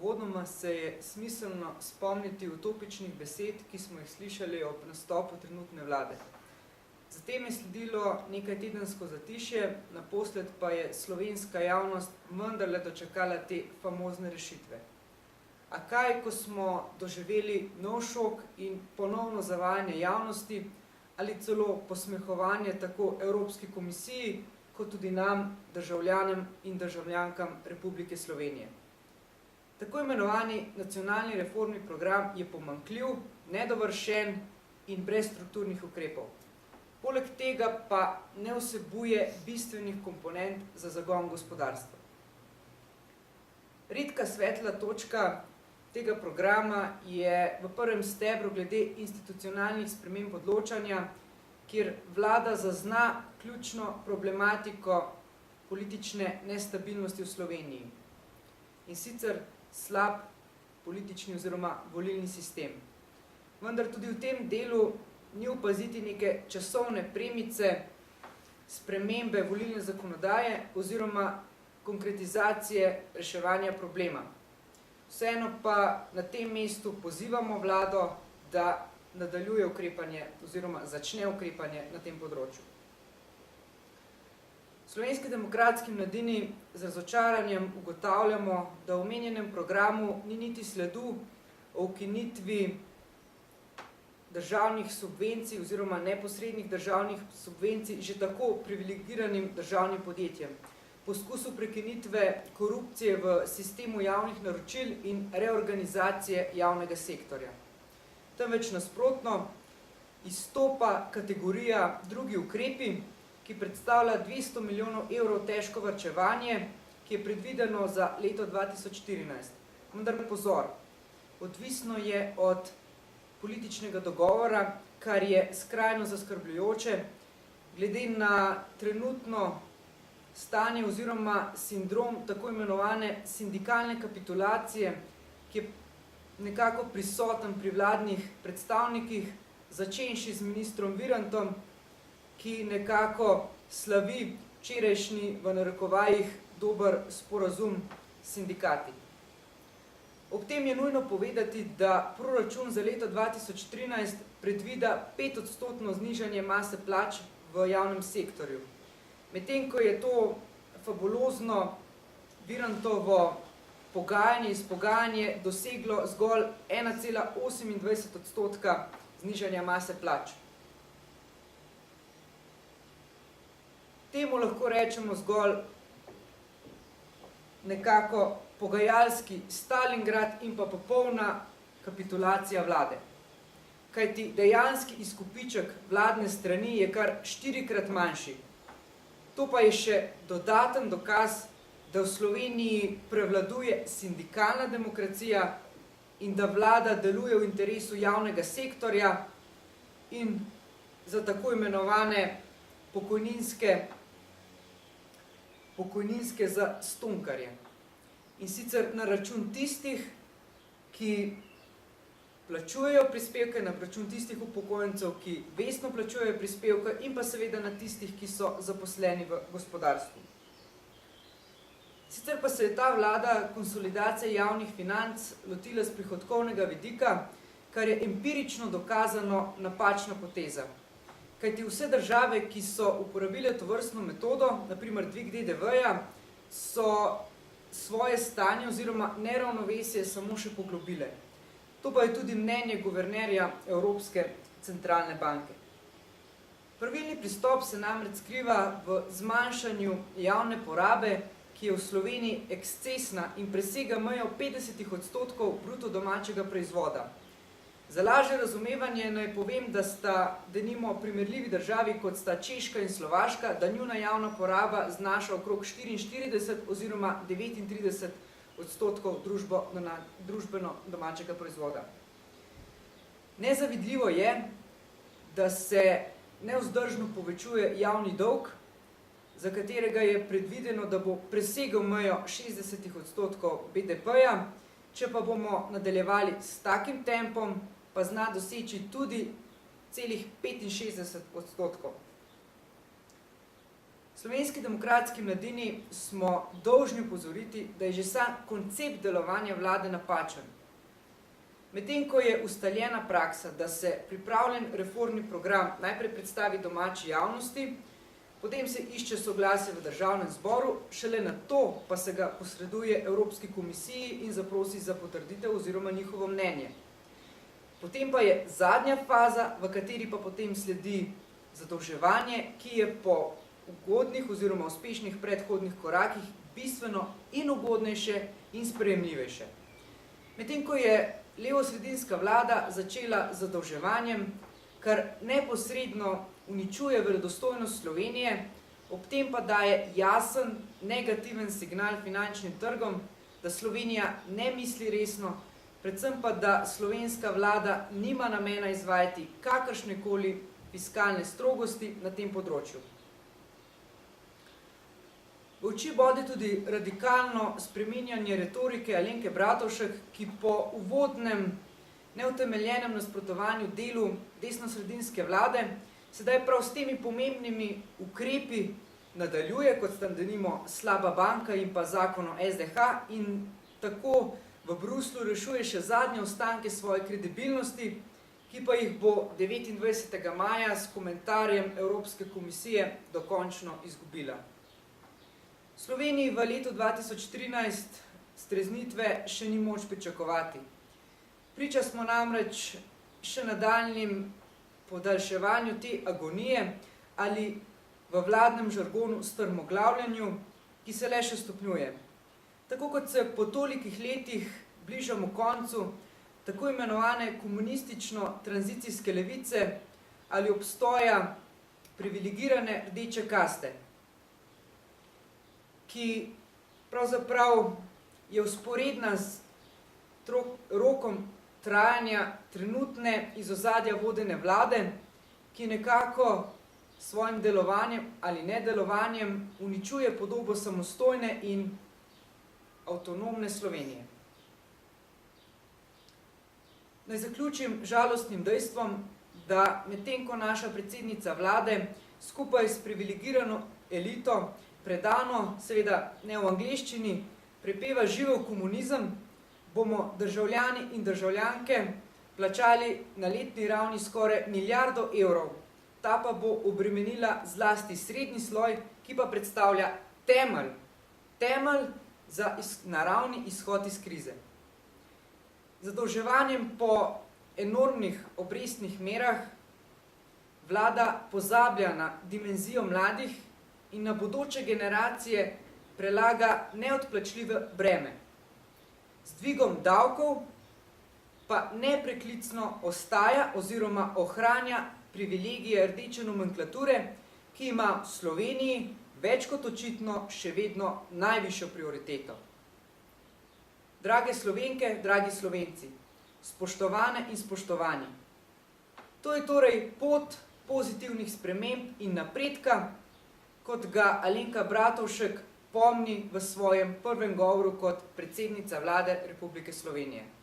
Uvodoma se je smiselno spomniti utopičnih besed, ki smo jih slišali ob nastopu trenutne vlade. Zatem je sledilo nekaj tedensko zatišje, naposled pa je slovenska javnost vendarle dočakala te famozne rešitve. A kaj, ko smo doživeli nov šok in ponovno zavajanje javnosti ali celo posmehovanje tako Evropski komisiji, kot tudi nam, državljanem in državljankam Republike Slovenije. Tako imenovani nacionalni reformni program je pomanjkljiv, nedovršen in brez strukturnih ukrepov. Poleg tega pa ne vsebuje bistvenih komponent za zagon gospodarstva. Redka svetla točka tega programa je v prvem stebru glede institucionalnih sprememb odločanja, kjer vlada zazna ključno problematiko politične nestabilnosti v Sloveniji. In sicer slab politični oziroma volilni sistem. Vendar tudi v tem delu ni opaziti neke časovne premice spremembe volilne zakonodaje oziroma konkretizacije reševanja problema. Vseeno pa na tem mestu pozivamo vlado, da nadaljuje ukrepanje oziroma začne ukrepanje na tem področju. V Slovenski demokratski mladini z razočaranjem ugotavljamo, da v omenjenem programu ni niti sledu o ukinitvi državnih subvencij oziroma neposrednih državnih subvencij že tako privilegiranim državnim podjetjem, poskusu prekinitve korupcije v sistemu javnih naročil in reorganizacije javnega sektorja. Temveč nasprotno izstopa kategorija drugi ukrepi, ki predstavlja 200 milijonov evrov težko varčevanje, ki je predvideno za leto 2014. Vendar pozor, odvisno je od političnega dogovora, kar je skrajno zaskrbljujoče, glede na trenutno stanje oziroma sindrom tako imenovane sindikalne kapitulacije, ki je nekako prisoten pri vladnih predstavnikih, začenši z ministrom Virantom, ki nekako slavi včerajšnji, v narekovajih, dober sporazum s sindikati. Ob tem je nujno povedati, da proračun za leto 2013 predvida 5% znižanje mase plač v javnem sektorju. Medtem ko je to fabulozno Virantovo izpogajanje doseglo zgolj 1,28% znižanja mase plač. Temu lahko rečemo zgolj nekako pogajalski Stalingrad in pa popolna kapitulacija vlade. Kajti dejanski izkupiček vladne strani je kar 4-krat manjši. To pa je še dodaten dokaz, da v Sloveniji prevladuje sindikalna demokracija in da vlada deluje v interesu javnega sektorja in za tako imenovane pokojninske zastonjkarje. In sicer na račun tistih, ki plačujejo prispevke, na račun tistih upokojencev, ki vestno plačujejo prispevke in pa seveda na tistih, ki so zaposleni v gospodarstvu. Sicer pa se je ta vlada konsolidacije javnih financ lotila z prihodkovnega vidika, kar je empirično dokazano napačna poteza. Kajti vse države, ki so uporabile tovrstno metodo, na primer dvig DDV-ja, so svoje stanje oziroma neravnovesje samo še poglobile. To pa je tudi mnenje guvernerja Evropske centralne banke. Pravilni pristop se namreč skriva v zmanjšanju javne porabe, ki je v Sloveniji ekscesna in presega mejo 50% bruto domačega proizvoda. Za lažje razumevanje naj povem, da sta denimo primerljivi državi, kot sta Češka in Slovaška, da njuna javna poraba znaša okrog 44 oziroma 39% družbeno domačega proizvoda. Nezavidljivo je, da se nevzdržno povečuje javni dolg, za katerega je predvideno, da bo presegel mejo 60% BDP-ja, če pa bomo nadaljevali s takim tempom, pa zna doseči tudi celih 65%. Slovenski demokratski mladini smo dolžni opozoriti, da je že sam koncept delovanja vlade napačen. Medtem ko je ustaljena praksa, da se pripravljen reformni program najprej predstavi domači javnosti, potem se išče soglasje v državnem zboru, šele nato pa se ga posreduje Evropski komisiji in zaprosi za potrditev oziroma njihovo mnenje. Potem pa je zadnja faza, v kateri pa potem sledi zadolževanje, ki je po ugodnih oziroma uspešnih predhodnih korakih bistveno in ugodnejše in sprejemljivejše. Medtem ko je levosredinska vlada začela z zadolževanjem, kar neposredno uničuje verodostojnost Slovenije, ob tem pa daje jasen, negativen signal finančnim trgom, da Slovenija ne misli resno, predvsem pa, da slovenska vlada nima namena izvajati kakršnekoli fiskalne strogosti na tem področju. V oči bode tudi radikalno spreminjanje retorike Alenke Bratovšek, ki po uvodnem neutemeljenem nasprotovanju delu desnosredinske vlade sedaj prav s temi pomembnimi ukrepi nadaljuje, kot sta denimo slaba banka in pa zakon o SDH, in tako v Bruslju rešuje še zadnje ostanke svoje kredibilnosti, ki pa jih bo 29. maja s komentarjem Evropske komisije dokončno izgubila. V Sloveniji v letu 2013 streznitve še ni moč pričakovati. Priča smo namreč še nadaljnjim podaljševanju te agonije ali v vladnem žargonu strmoglavljanju, ki se le še stopnjuje. Tako kot se po tolikih letih bližamo koncu tako imenovane komunistično-tranzicijske levice ali obstoja privilegirane rdeče kaste, ki pravzaprav je vzporedna z rokom trajanja trenutne iz ozadja vodene vlade, ki nekako svojim delovanjem ali nedelovanjem uničuje podobo samostojne in avtonomne Slovenije. Naj zaključim žalostnim dejstvom, da medtem ko naša predsednica vlade skupaj s privilegirano elito predano, seveda ne v angleščini, prepeva živel komunizem, bomo državljani in državljanke plačali na letni ravni skoraj milijardo evrov. Ta pa bo obremenila zlasti srednji sloj, ki pa predstavlja temelj za naravni izhod iz krize. Zadolževanjem po enormnih obrestnih merah vlada pozablja na dimenzijo mladih in na bodoče generacije prelaga neodplačljive breme. Z dvigom davkov pa nepreklicno ostaja oziroma ohranja privilegije rdeče nomenklature, ki ima v Sloveniji več kot očitno še vedno najvišjo prioriteto. Drage Slovenke, dragi Slovenci, spoštovane in spoštovani, to je torej pot pozitivnih sprememb in napredka, kot ga Alenka Bratovšek pomni v svojem prvem govoru kot predsednica vlade Republike Slovenije.